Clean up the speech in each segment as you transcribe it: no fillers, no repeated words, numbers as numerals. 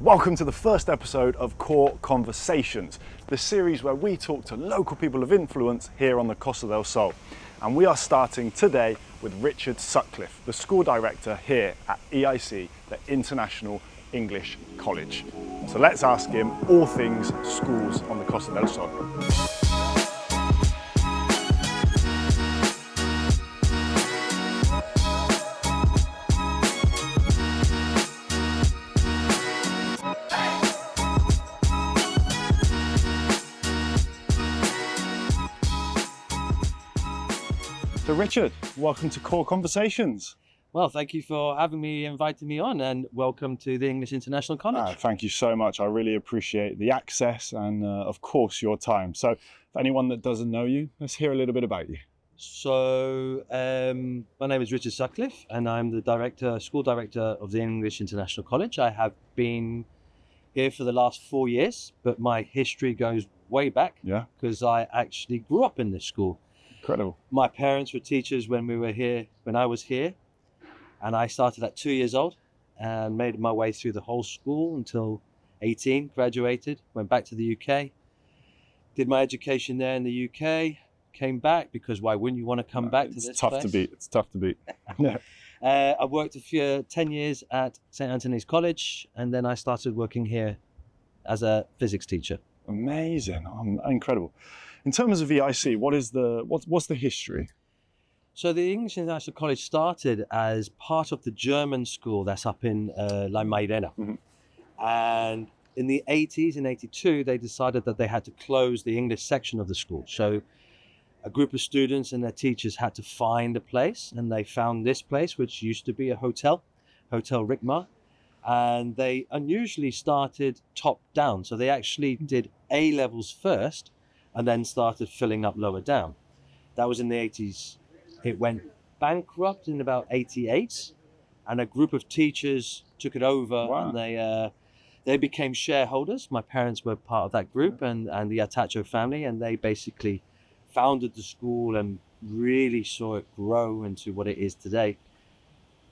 Welcome to the first episode of Core Conversations, the series where we talk to local people of influence here on the Costa del Sol. And we are starting today with Richard Sutcliffe, the school director here at EIC, the International English College. So let's ask him all things schools on the Costa del Sol. So Richard, welcome to Core Conversations. Well, thank you for having me, inviting me on, and welcome to the English International College. Thank you so much. I really appreciate the access and, of course, your time. So, for anyone that doesn't know you, let's hear a little bit about you. So, my name is Richard Sutcliffe, and I'm the school director of the English International College. I have been here for the last 4 years, but my history goes way back. Yeah. Because I actually grew up in this school. Incredible. My parents were teachers when I was here. And I started at 2 years old and made my way through the whole school until 18, graduated, went back to the UK, did my education there in the UK, came back because why wouldn't you want to come back to this place? It's tough to beat. Yeah. I worked 10 years at St. Anthony's College, and then I started working here as a physics teacher. Amazing. Incredible. In terms of EIC, what's the history? So the English International College started as part of the German school that's up in La Marbella. Mm-hmm. And in the 80s, in 82, they decided that they had to close the English section of the school. So a group of students and their teachers had to find a place, and they found this place, which used to be a Hotel Rickmar. And they unusually started top down. So they actually did A levels first and then started filling up lower down. That was in the 80s. It went bankrupt in about 88, and a group of teachers took it over. Wow. And they became shareholders. My parents were part of that group, and the Atacho family, and they basically founded the school and really saw it grow into what it is today.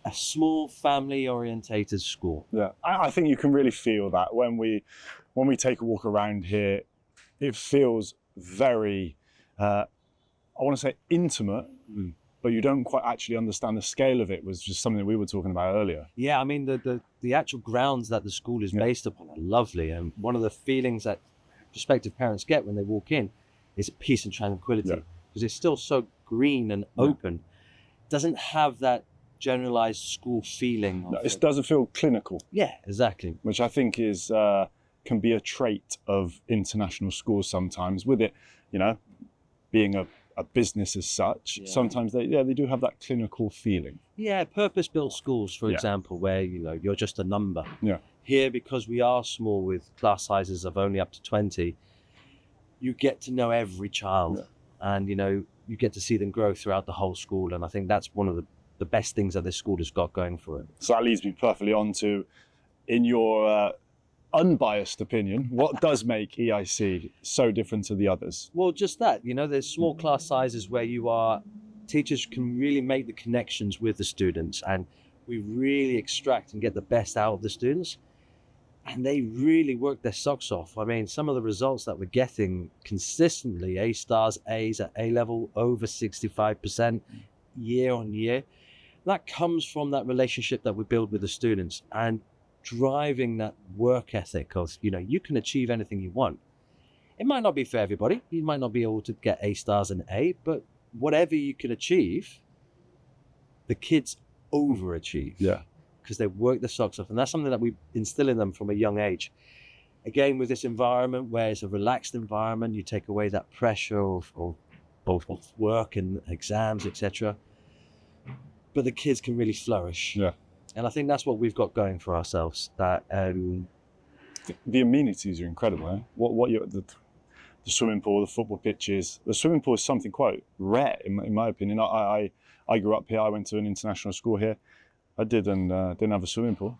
A small family-orientated school. Yeah, I think you can really feel that when we take a walk around here. It feels very, I want to say intimate, but you don't quite actually understand the scale of it. Was just something that we were talking about earlier. Yeah, I mean, the actual grounds that the school is based upon are lovely. And one of the feelings that prospective parents get when they walk in is peace and tranquility. Because it's still so green and open. It doesn't have that generalized school feeling. No, it doesn't feel clinical. Yeah, exactly. Which I think is can be a trait of international schools sometimes. With it, being a business as such, sometimes they do have that clinical feeling. Yeah, purpose-built schools, for example, where you're just a number. Yeah. Here, because we are small with class sizes of only up to 20, you get to know every child, and you get to see them grow throughout the whole school. And I think that's one of the best things that this school has got going for it. So that leads me perfectly on to, in your unbiased opinion, what does make EIC so different to the others? Well, just that, there's small class sizes where teachers can really make the connections with the students, and we really extract and get the best out of the students, and they really work their socks off. I mean, some of the results that we're getting consistently, A stars, A's at A level, over 65% year on year, that comes from that relationship that we build with the students and driving that work ethic of, you can achieve anything you want. It might not be for everybody. You might not be able to get A stars and A, but whatever you can achieve, the kids overachieve. Yeah. Because they work their socks off. And that's something that we instill in them from a young age. Again, with this environment where it's a relaxed environment, you take away that pressure of both work and exams, etc. But the kids can really flourish. Yeah. And I think that's what we've got going for ourselves. That the amenities are incredible. Eh? The swimming pool, the football pitches. The swimming pool is something quite rare, in my opinion. I grew up here. I went to an international school here. I didn't have a swimming pool.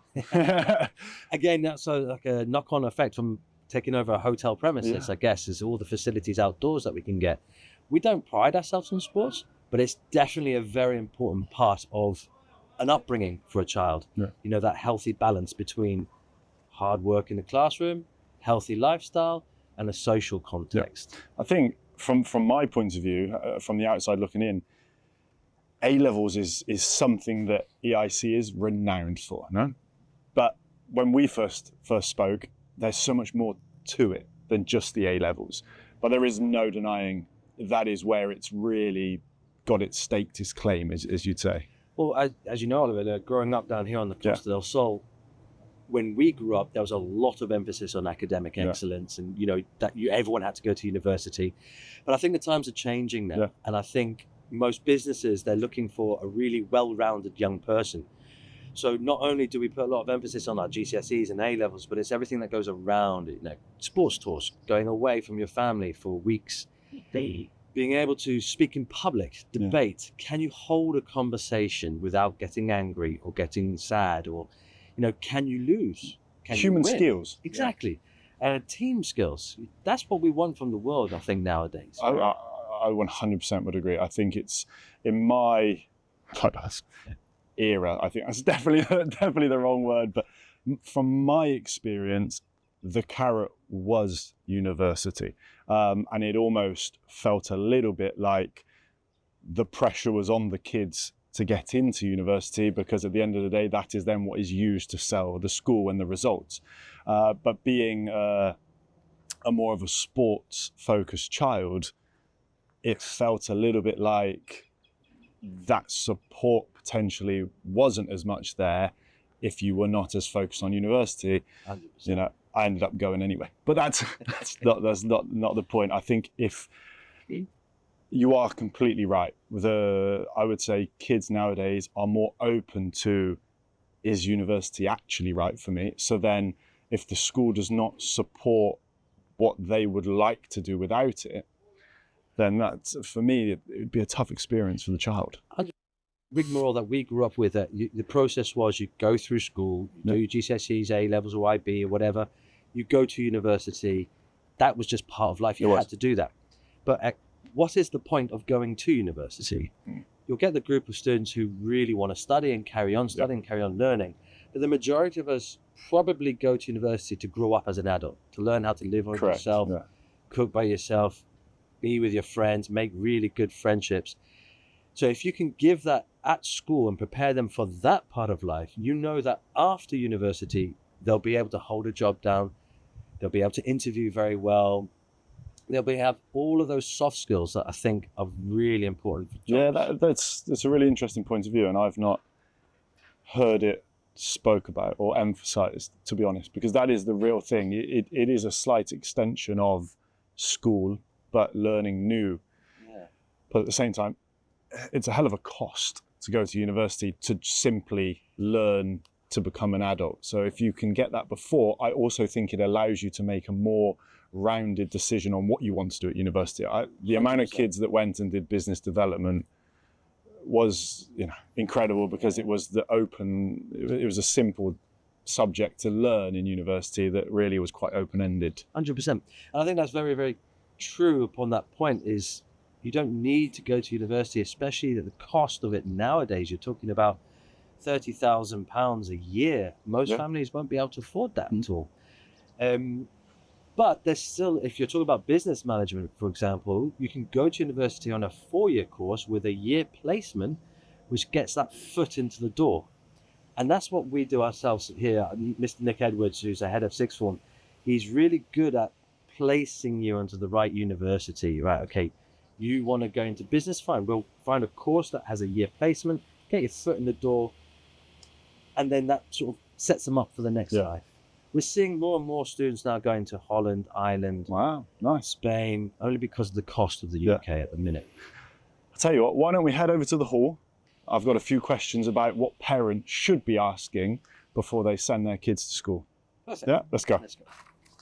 Again, that's like a knock-on effect from taking over a hotel premises. I guess is all the facilities outdoors that we can get. We don't pride ourselves on sports, but it's definitely a very important part of an upbringing for a child. That healthy balance between hard work in the classroom, healthy lifestyle, and a social context. I think from my point of view, from the outside looking in, A-levels is something that EIC is renowned for, no? But when we first spoke, there's so much more to it than just the A-levels. But there is no denying that is where it's really got its staked its claim, as you'd say. Well, as you know, Oliver, growing up down here on the Costa del Sol, when we grew up, there was a lot of emphasis on academic excellence, and everyone had to go to university. But I think the times are changing now, and I think most businesses, they're looking for a really well-rounded young person. So not only do we put a lot of emphasis on our GCSEs and A-levels, but it's everything that goes around it. Sports tours, going away from your family for weeks, being able to speak in public, debate. Can you hold a conversation without getting angry or getting sad, or can you lose? Human skills. Exactly. And team skills. That's what we want from the world, I think, nowadays. I 100% would agree. I think it's in my era, I think that's definitely the wrong word, but from my experience, the carrot was university, and it almost felt a little bit like the pressure was on the kids to get into university, because at the end of the day, that is then what is used to sell the school and the results. But being a more of a sports focused child, it felt a little bit like that support potentially wasn't as much there if you were not as focused on university. 100%. I ended up going anyway, but that's not the point. I think if you are completely right, I would say kids nowadays are more open to, is university actually right for me? So then if the school does not support what they would like to do without it, then that's, for me, it would be a tough experience for the child. Rigmarole that we grew up with, the process was you go through school, you do your GCSEs, A-levels or IB or whatever, you go to university. That was just part of life. You had to do that. But what is the point of going to university? You'll get the group of students who really want to study and carry on studying, carry on learning. But the majority of us probably go to university to grow up as an adult, to learn how to live on yourself, cook by yourself, be with your friends, make really good friendships. So if you can give that at school and prepare them for that part of life, you know that after university, they'll be able to hold a job down, they'll be able to interview very well, they'll have all of those soft skills that I think are really important for jobs. Yeah, that's a really interesting point of view, and I've not heard it spoke about or emphasized, to be honest, because that is the real thing. It is a slight extension of school, but learning new. But at the same time, it's a hell of a cost to go to university to simply learn to become an adult. So if you can get that before, I also think it allows you to make a more rounded decision on what you want to do at university. The amount of kids that went and did business development was incredible, because it was it was a simple subject to learn in university that really was quite open-ended. 100%. And I think that's very, very true upon that point. Is you don't need to go to university, especially at the cost of it nowadays. You're talking about £30,000 a year. Most families won't be able to afford that at all. But there's still, if you're talking about business management, for example, you can go to university on a 4-year course with a year placement, which gets that foot into the door. And that's what we do ourselves here. Mr. Nick Edwards, who's the head of sixth form, he's really good at placing you into the right university. Right, okay, you want to go into business? Fine, we'll find a course that has a year placement, get your foot in the door, and then that sort of sets them up for the next life. We're seeing more and more students now going to Holland, Ireland, Wow, nice. Spain, only because of the cost of the UK at the minute. I'll tell you what, why don't we head over to the hall? I've got a few questions about what parents should be asking before they send their kids to school. Perfect. Yeah, let's go.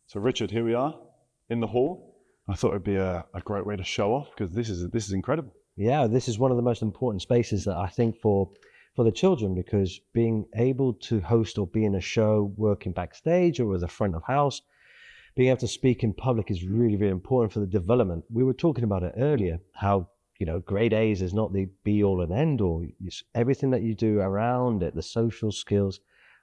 So Richard, here we are in the hall. I thought it'd be a great way to show off, because this is incredible. Yeah, this is one of the most important spaces that I think for the children, because being able to host or be in a show, working backstage or as a front of house, being able to speak in public is really, really important for the development. We were talking about it earlier, how, grade A's is not the be all and end all. Everything that you do around it, the social skills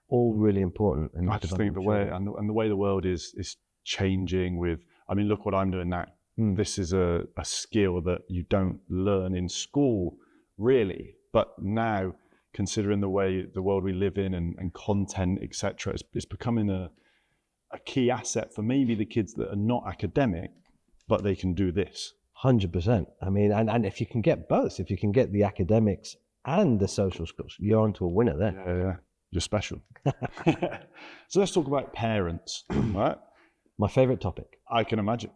all really important. In I just think the way and the way the world is changing with, I mean, look what I'm doing now. This is a skill that you don't learn in school really, but now considering the way the world we live in and content, etc., it's becoming a key asset for maybe the kids that are not academic, but they can do this. 100%. I mean, and if you can get both, if you can get the academics and the social skills, you're onto a winner there. Yeah, you're special. So let's talk about parents, right? My favorite topic. I can imagine.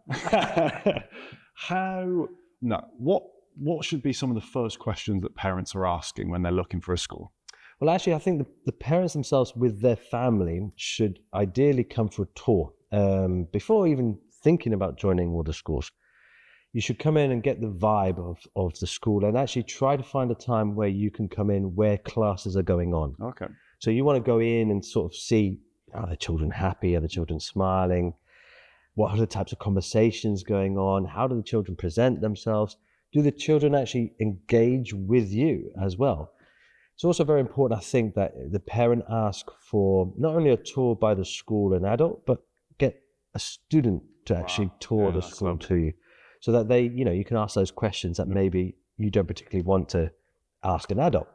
What should be some of the first questions that parents are asking when they're looking for a school? Well, actually, I think the parents themselves with their family should ideally come for a tour before even thinking about joining all the schools. You should come in and get the vibe of the school and actually try to find a time where you can come in where classes are going on. Okay. So you want to go in and sort of see, are the children happy? Are the children smiling? What are the types of conversations going on? How do the children present themselves? Do the children actually engage with you as well? It's also very important, I think, that the parent ask for not only a tour by the school and adult, but get a student to actually tour the school to you, so that they, you can ask those questions that maybe you don't particularly want to ask an adult.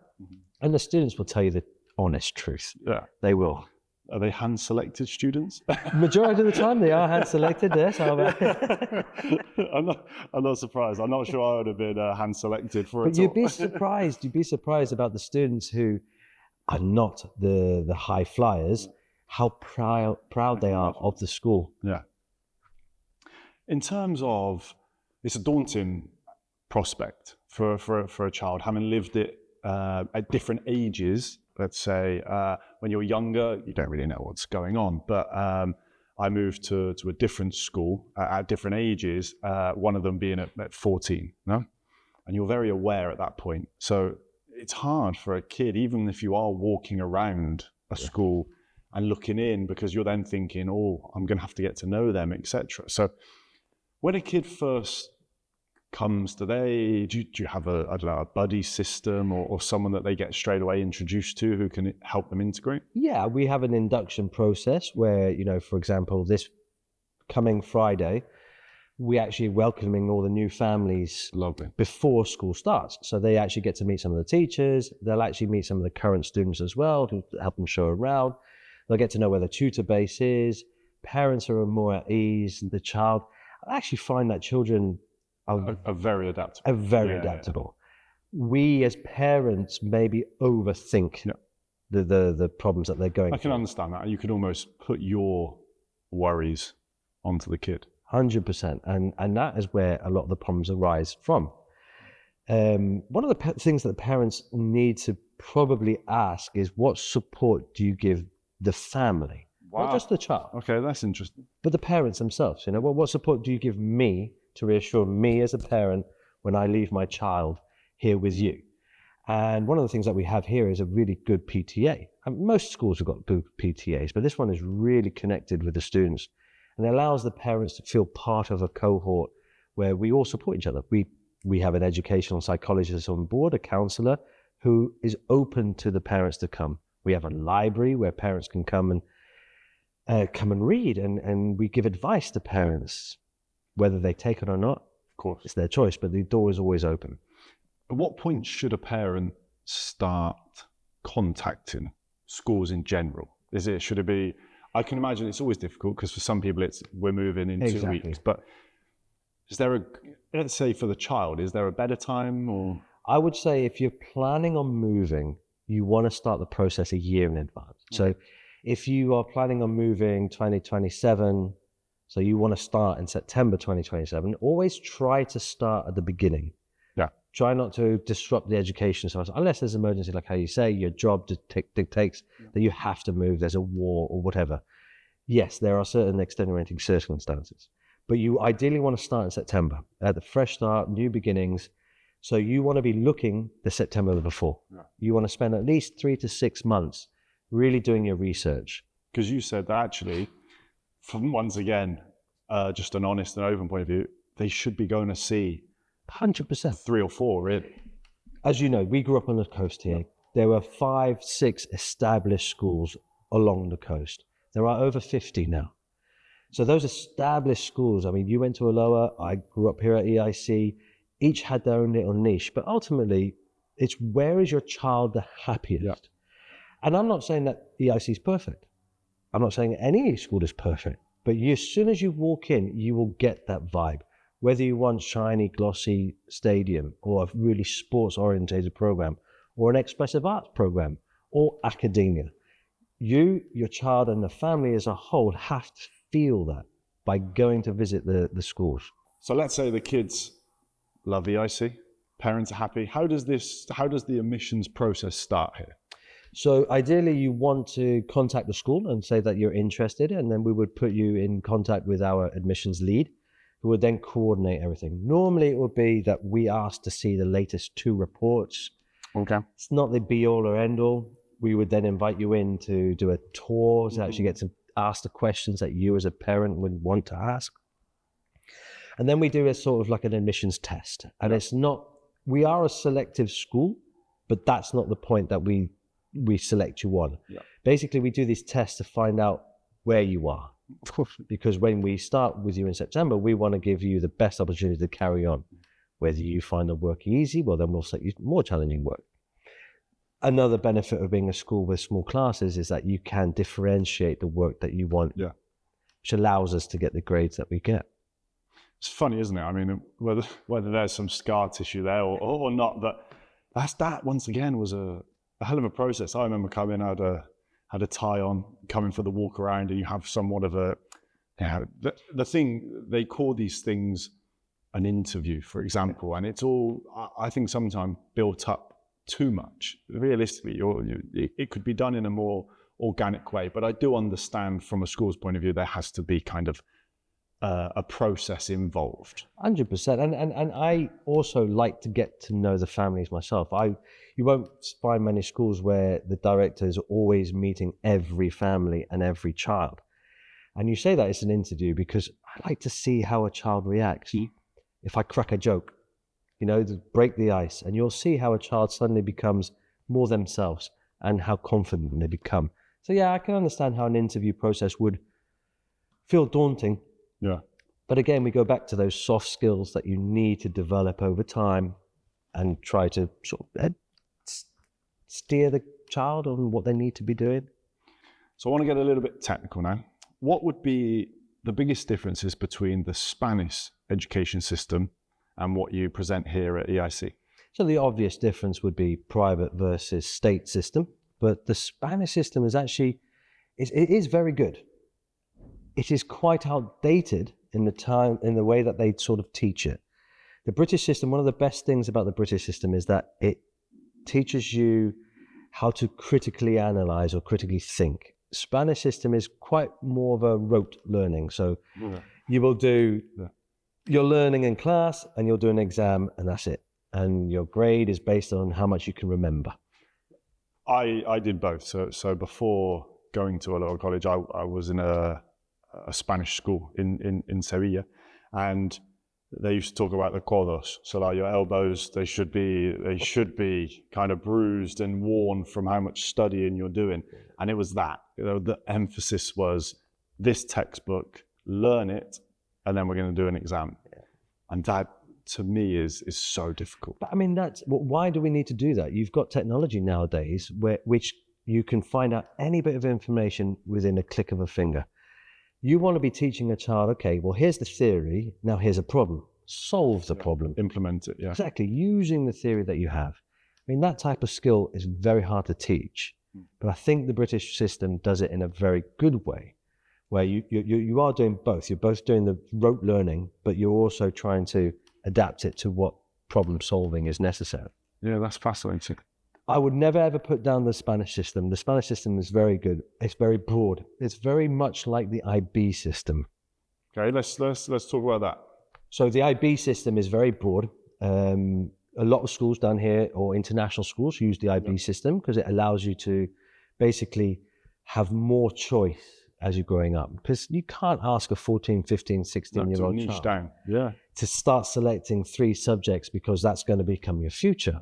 And the students will tell you the honest truth. Yeah. They will. Are they hand-selected students? Majority of the time they are hand-selected, yes. I'm not surprised. I'm not sure I would have been hand-selected for it. But you'd be surprised about the students who are not the high flyers, how proud they are of the school. Yeah. In terms of, it's a daunting prospect for a child, having lived it at different ages. Let's say when you're younger, you don't really know what's going on. But I moved to a different school at different ages, one of them being at 14, no? And you're very aware at that point. So it's hard for a kid, even if you are walking around a school and looking in, because you're then thinking, oh, I'm going to have to get to know them, etc. So when a kid first comes, do you have a buddy system or someone that they get straight away introduced to who can help them integrate? Yeah, we have an induction process where, for example, this coming Friday, we actually welcoming all the new families. Lovely. Before school starts. So they actually get to meet some of the teachers. They'll actually meet some of the current students as well to help them show around. They'll get to know where the tutor base is. Parents are more at ease. The child, I actually find that children are very adaptable. Adaptable. We as parents maybe overthink the problems that they're going through. I can understand that. You could almost put your worries onto the kid. 100%. And that is where a lot of the problems arise from. One of the things that the parents need to probably ask is, what support do you give the family? Wow. Not just the child. Okay, that's interesting. But the parents themselves, what support do you give me to reassure me as a parent when I leave my child here with you? And one of the things that we have here is a really good PTA. And most schools have got good PTAs, but this one is really connected with the students and allows the parents to feel part of a cohort where we all support each other. We have an educational psychologist on board, a counselor who is open to the parents to come. We have a library where parents can come and read, and we give advice to parents. Whether they take it or not, of course, it's their choice, but the door is always open. At what point should a parent start contacting schools in general? Should it be, I can imagine it's always difficult because for some people we're moving in 2 weeks, but is there let's say for the child, is there a better time or? I would say if you're planning on moving, you want to start the process a year in advance. So if you are planning on moving 2027, so you want to start in September 2027, always try to start at the beginning. Yeah. Try not to disrupt the education process, unless there's an emergency, like how you say, your job dictates that you have to move, there's a war or whatever. Yes, there are certain extenuating circumstances, but you ideally want to start in September, at the fresh start, new beginnings. So you want to be looking the September before. Yeah. You want to spend at least 3 to 6 months really doing your research. Because you said that actually, from once again, just an honest and open point of view, they should be going to see 100%. 3 or 4, really. As you know, we grew up on the coast here. There were 5, 6 established schools along the coast. There are over 50 now. So those established schools, I mean, you went to Aloha, I grew up here at EIC, each had their own little niche, but ultimately it's where is your child the happiest? Yeah. And I'm not saying that EIC is perfect. I'm not saying any school is perfect, but as soon as you walk in, you will get that vibe. Whether you want shiny, glossy stadium or a really sports-orientated program or an expressive arts program or academia, you, your child and the family as a whole have to feel that by going to visit the schools. So let's say the kids love EIC, parents are happy. How does the admissions process start here? So ideally you want to contact the school and say that you're interested, and then we would put you in contact with our admissions lead, who would then coordinate everything. Normally it would be that we ask to see the latest 2 reports. Okay. It's not the be all or end all. We would then invite you in to do a tour to actually get to ask the questions that you as a parent would want to ask. And then we do a sort of like an admissions test. And it's not, we are a selective school, but that's not the point that we select you on. Yeah. Basically, we do these tests to find out where you are. Of course. Because when we start with you in September, we want to give you the best opportunity to carry on. Whether you find the work easy, well, then we'll set you more challenging work. Another benefit of being a school with small classes is that you can differentiate the work that you want, which allows us to get the grades that we get. It's funny, isn't it? I mean, whether there's some scar tissue there or not, that once again was a hell of a process. I remember coming, I had a tie on, coming for the walk around, and you have somewhat of a, the thing, they call these things an interview, for example, and it's all, I think, sometimes built up too much. Realistically, it could be done in a more organic way, but I do understand from a school's point of view, there has to be kind of a process involved. 100%. And I also like to get to know the families myself. You won't find many schools where the director is always meeting every family and every child. And you say that it's an interview because I like to see how a child reacts. If I crack a joke, to break the ice, and you'll see how a child suddenly becomes more themselves and how confident they become. So yeah, I can understand how an interview process would feel daunting. Yeah. But again, we go back to those soft skills that you need to develop over time and try to sort of steer the child on what they need to be doing. So I want to get a little bit technical now. What would be the biggest differences between the Spanish education system and what you present here at EIC? So the obvious difference would be private versus state system, but the Spanish system is actually, it is very good. It is quite outdated in the way that they sort of teach it. The British system, one of the best things about the British system is that it teaches you how to critically analyze or critically think. Spanish system is quite more of a rote learning. So you will do your learning in class and you'll do an exam and that's it. And your grade is based on how much you can remember. I did both. So before going to a local college, I was in a Spanish school in Sevilla, and they used to talk about the codos. So like your elbows, they should be kind of bruised and worn from how much studying you're doing. And it was that, the emphasis was this textbook, learn it, and then we're going to do an exam. And that, to me, is so difficult. But I mean, why do we need to do that? You've got technology nowadays which you can find out any bit of information within a click of a finger. You want to be teaching a child, okay, well, here's the theory, now here's a problem. Solve the problem. Implement it, yeah. Exactly, using the theory that you have. I mean, that type of skill is very hard to teach, but I think the British system does it in a very good way, where you are doing both. You're both doing the rote learning, but you're also trying to adapt it to what problem solving is necessary. Yeah, that's fascinating. I would never ever put down the Spanish system. The Spanish system is very good. It's very broad. It's very much like the IB system. Okay, let's talk about that. So the IB system is very broad. A lot of schools down here, or international schools, use the IB system because it allows you to basically have more choice as you're growing up. Because you can't ask a 14, 15, 16-year-old child down. to start selecting 3 subjects because that's going to become your future.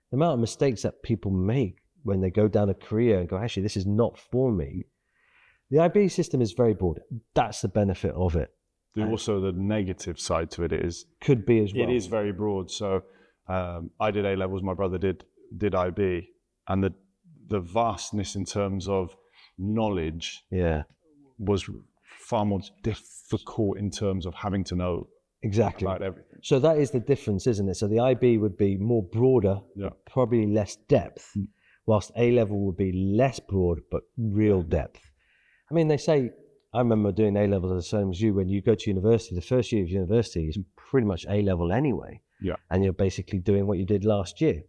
The amount of mistakes that people make when they go down a career and go, actually, this is not for me, The IB system is very broad. That's the benefit of it. Also, the negative side to it is Could be as well. it is very broad. So I did A levels. My brother did IB, and the vastness in terms of knowledge was far more difficult in terms of having to know exactly about everything. So that is the difference, isn't it? So the IB would be more broader, probably less depth, whilst A level would be less broad but real depth. I mean, they say, I remember doing A levels the same as you. When you go to university, the first year of university is pretty much A level anyway. Yeah. And you're basically doing what you did last year.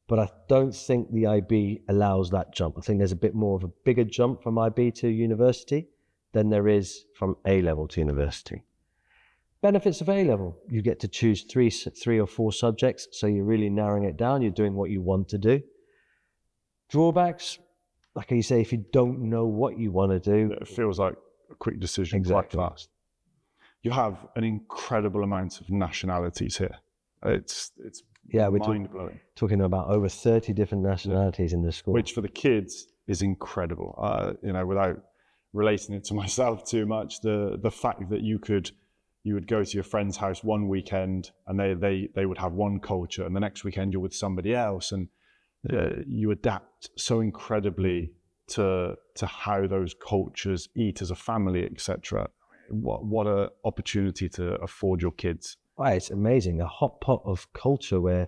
But I don't think the IB allows that jump. I think there's a bit more of a bigger jump from IB to university than there is from A level to university. Benefits of A level: you get to choose three or four subjects, so you're really narrowing it down. You're doing what you want to do. Drawbacks, like you say, if you don't know what you want to do, it feels like a quick decision quite fast. You have an incredible amount of nationalities here. It's we're mind-blowing. Talking about over 30 different nationalities in the school, which for the kids is incredible. Without relating it to myself too much, the fact that you would go to your friend's house one weekend and they would have one culture, and the next weekend you're with somebody else, and you adapt so incredibly to how those cultures eat as a family, etc. What a opportunity to afford your kids. Right, it's amazing. A hot pot of culture where,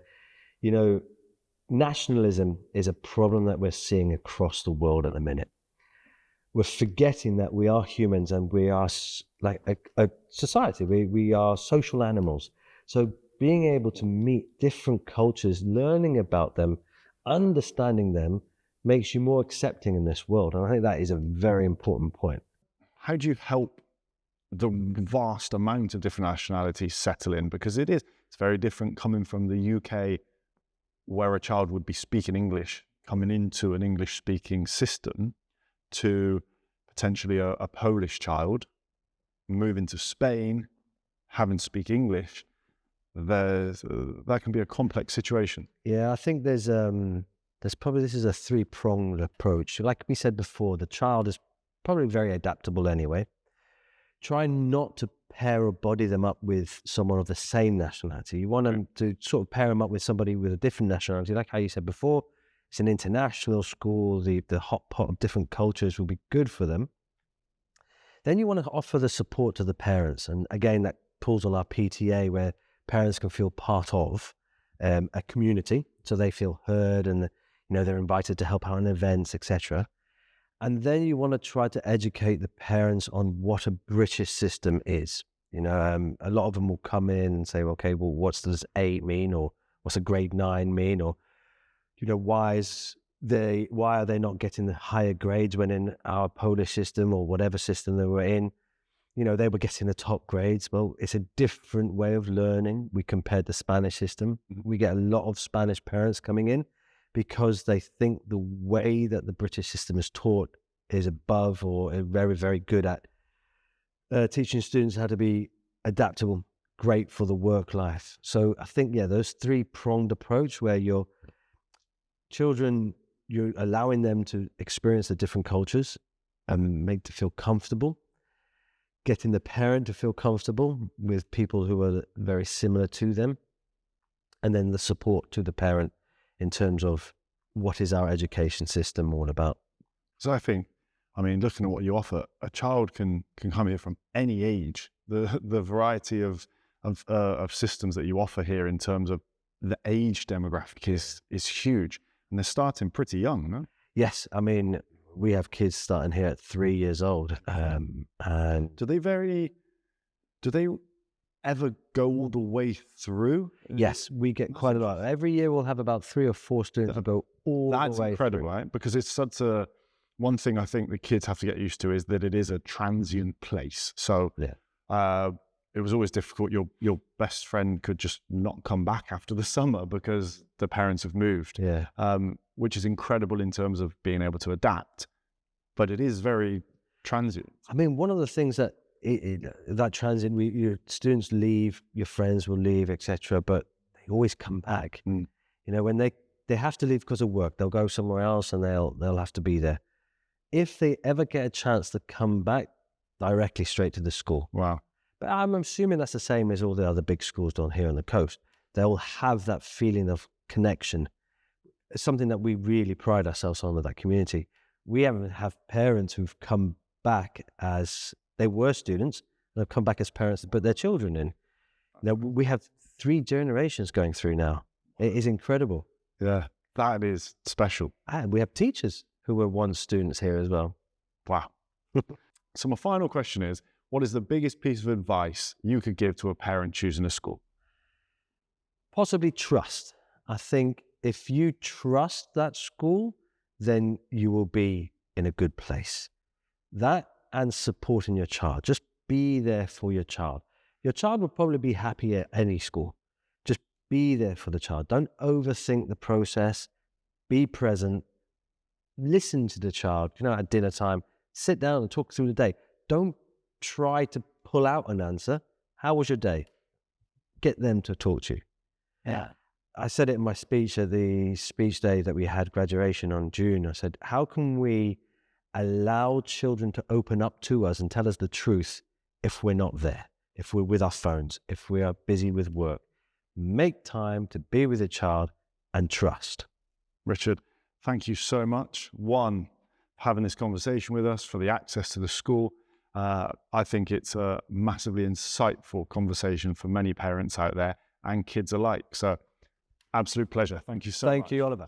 nationalism is a problem that we're seeing across the world at the minute. We're forgetting that we are humans and we are like a society. We are social animals. So being able to meet different cultures, learning about them, understanding them, makes you more accepting in this world. And I think that is a very important point. How do you help the vast amount of different nationalities settle in? Because it's very different coming from the UK, where a child would be speaking English, coming into an English-speaking system, to potentially a Polish child moving to Spain, having to speak English. That can be a complex situation. Yeah, I think there's probably, this is a three-pronged approach. Like we said before, the child is probably very adaptable anyway. Try not to pair or body them up with someone of the same nationality. You want them to sort of pair them up with somebody with a different nationality. Like how you said before, it's an international school. The hot pot of different cultures will be good for them. Then you want to offer the support to the parents. And again, that pulls on our PTA, where parents can feel part of a community, so they feel heard and they're invited to help out in events, etc. And then you want to try to educate the parents on what a British system is. A lot of them will come in and say, okay, well, what does 8 mean? Or what's a grade 9 mean? Or, why are they not getting the higher grades when in our Polish system or whatever system they were in, they were getting the top grades? Well, it's a different way of learning. We compared the Spanish system. We get a lot of Spanish parents coming in because they think the way that the British system is taught is above or very, very good at teaching students how to be adaptable, great for the work life. So I think, those three-pronged approach where your children, you're allowing them to experience the different cultures and make them feel comfortable, getting the parent to feel comfortable with people who are very similar to them, and then the support to the parent in terms of what is our education system all about. So I think, looking at what you offer, a child can come here from any age. The variety of systems that you offer here in terms of the age demographic is huge, and they're starting pretty young, no? Yes, we have kids starting here at 3 years old, and do they ever go all the way through? Yes, we get quite a lot. Every year we'll have about 3 or 4 students who go all the way through. That's incredible, right? Because it's such one thing I think the kids have to get used to is that it is a transient place. So it was always difficult. Your best friend could just not come back after the summer because the parents have moved, which is incredible in terms of being able to adapt. But it is very transient. One of the things that that transient, your students leave, your friends will leave, etc. But they always come back. When they have to leave because of work, they'll go somewhere else and they'll have to be there. if they ever get a chance to come back, directly straight to the school. Wow. But I'm assuming that's the same as all the other big schools down here on the coast. They'll have that feeling of connection. It's something that we really pride ourselves on with that community. We have parents who've come back as they were students and have come back as parents to put their children in. Now, we have 3 generations going through now. It is incredible. Yeah, that is special. And we have teachers who were once students here as well. Wow. So my final question is, what is the biggest piece of advice you could give to a parent choosing a school? Possibly trust. I think if you trust that school, then you will be in a good place. That and supporting your child. Just be there for your child. Your child will probably be happy at any school. Just be there for the child. Don't overthink the process. Be present. Listen to the child, at dinner time. Sit down and talk through the day. Don't try to pull out an answer. How was your day? Get them to talk to you. Yeah. I said it in my speech at the speech day that we had graduation on June. I said, how can we allow children to open up to us and tell us the truth if we're not there, if we're with our phones, if we are busy with work? Make time to be with a child and trust. Richard, thank you so much. One, having this conversation with us, for the access to the school. I think it's a massively insightful conversation for many parents out there and kids alike. So absolute pleasure. Thank you so much. Thank you, Oliver.